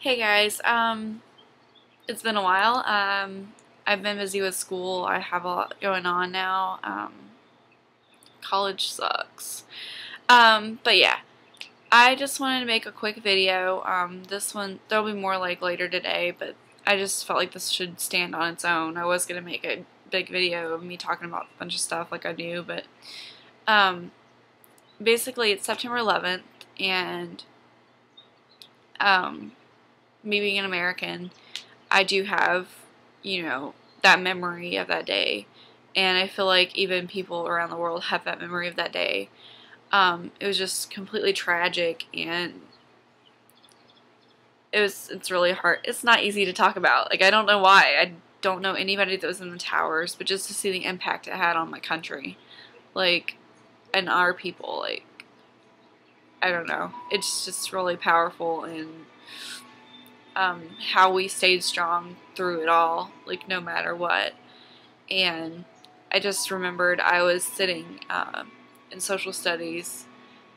Hey guys, it's been a while. I've been busy with school. I have a lot going on now. College sucks. But yeah, I just wanted to make a quick video. This one, there'll be more like later today, but I just felt like this should stand on its own. I was gonna make a big video of me talking about a bunch of stuff like I do, but, basically it's September 11th, and, me being an American, I do have, that memory of that day. And I feel like even people around the world have that memory of that day. It was just completely tragic, and it's really hard. It's not easy to talk about. Like, I don't know why. I don't know anybody that was in the towers, but just to see the impact it had on my country, like, and our people, like, I don't know. It's just really powerful, and how we stayed strong through it all, like no matter what. And I just remembered I was sitting in social studies,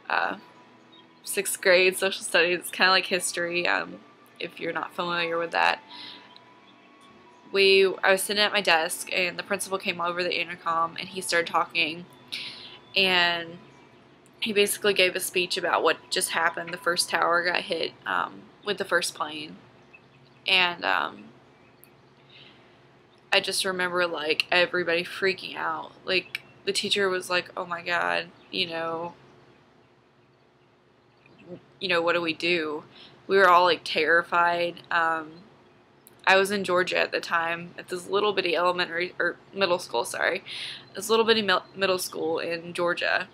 6th grade social studies. It's kind of like history, if you're not familiar with that. I was sitting at my desk, and the principal came over the intercom, and he started talking, and he basically gave a speech about what just happened. The first tower got hit with the first plane. And I just remember, like, everybody freaking out. Like, the teacher was like, oh my god, what do we do? We were all, like, terrified. I was in Georgia at the time, at this little bitty middle school, sorry. This little bitty middle school in Georgia,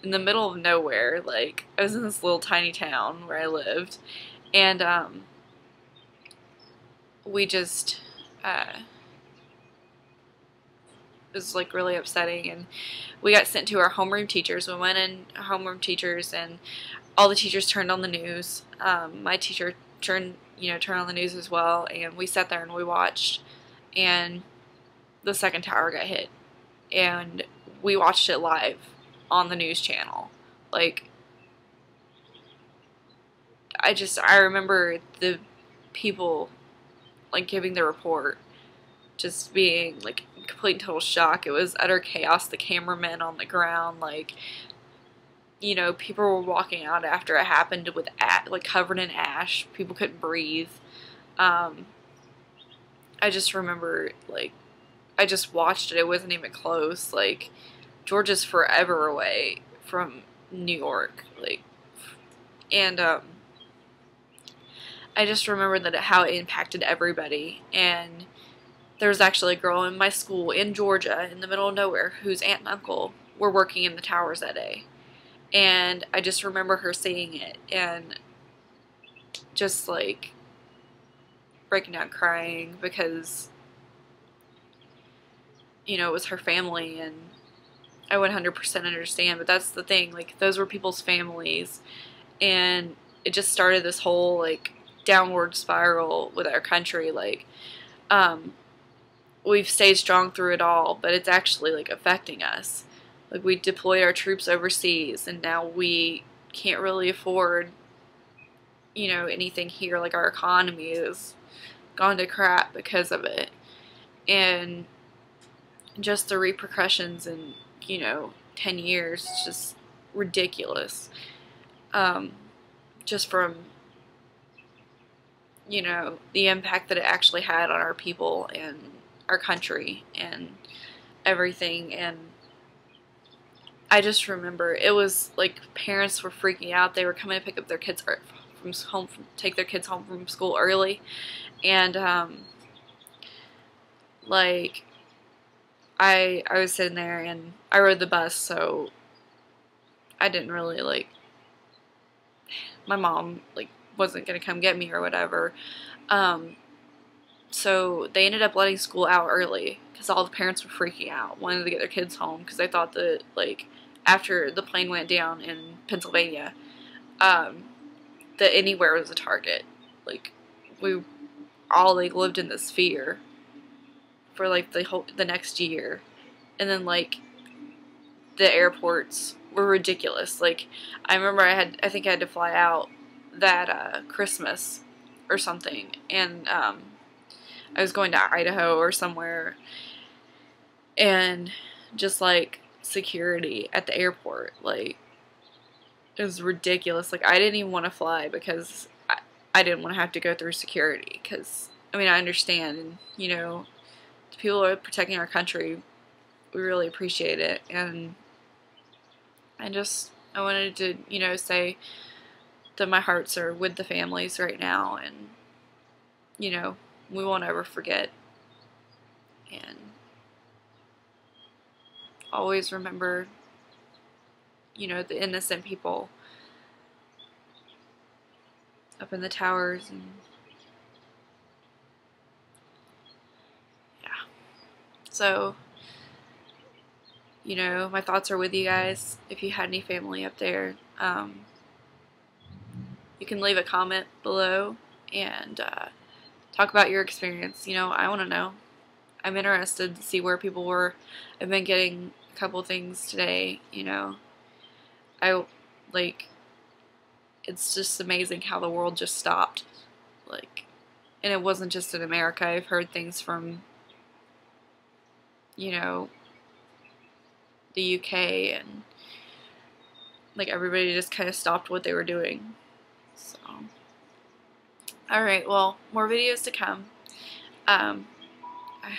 in the middle of nowhere. Like, I was in this little tiny town where I lived, and, we just, it was like really upsetting, and we got sent to our homeroom teachers. We went in homeroom teachers, and all the teachers turned on the news. My teacher turned on the news as well, and we sat there and we watched, and the second tower got hit, and we watched it live on the news channel. Like, I remember the people, like, giving the report, just being, like, in complete and total shock. It was utter chaos. The cameramen on the ground, like, people were walking out after it happened with, like, covered in ash. People couldn't breathe. I just remember, like, I just watched it. It wasn't even close. Like, Georgia's forever away from New York. Like, and, I just remember how it impacted everybody. And there was actually a girl in my school in Georgia, in the middle of nowhere, whose aunt and uncle were working in the towers that day. And I just remember her seeing it and just, like, breaking down crying, because, it was her family, and I 100% understand. But that's the thing, like, those were people's families, and it just started this whole, like, downward spiral with our country. Like, we've stayed strong through it all, but it's actually, like, affecting us. Like, we deployed our troops overseas, and now we can't really afford, anything here. Like, our economy has gone to crap because of it. And just the repercussions in, 10 years, it's just ridiculous. Just from, the impact that it actually had on our people and our country and everything. And I just remember it was like parents were freaking out. They were coming to pick up their kids from home, take their kids home from school early, and like, I was sitting there, and I rode the bus, so I didn't really, like, my mom, like, wasn't gonna come get me or whatever. So they ended up letting school out early because all the parents were freaking out, wanted to get their kids home, because they thought that, like, after the plane went down in Pennsylvania, that anywhere was a target. Like, we all, like, lived in this fear for, like, the next year. And then, like, the airports were ridiculous. Like, I remember I think I had to fly out that Christmas, or something, and I was going to Idaho or somewhere, and just like security at the airport, like it was ridiculous. Like I didn't even want to fly because I didn't want to have to go through security, because I mean I understand, and you know, the people who are protecting our country, we really appreciate it, and I wanted to, you know, say that my hearts are with the families right now, and you know, we won't ever forget, and always remember, you know, the innocent people up in the towers. And yeah, so you know, my thoughts are with you guys. If you had any family up there, you can leave a comment below and talk about your experience. You know, I want to know. I'm interested to see where people were. I've been getting a couple things today, you know. Like, it's just amazing how the world just stopped. Like, and it wasn't just in America. I've heard things from, you know, the UK, and like everybody just kind of stopped what they were doing. So, alright, well, more videos to come. I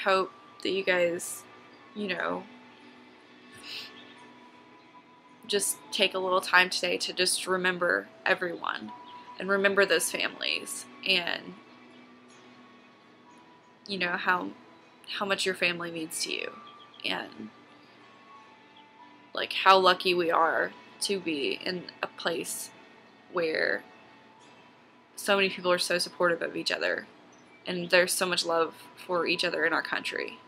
hope that you guys, you know, just take a little time today to just remember everyone and remember those families, and you know how much your family means to you, and like how lucky we are to be in a place where so many people are so supportive of each other, and there's so much love for each other in our country.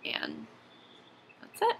And that's it.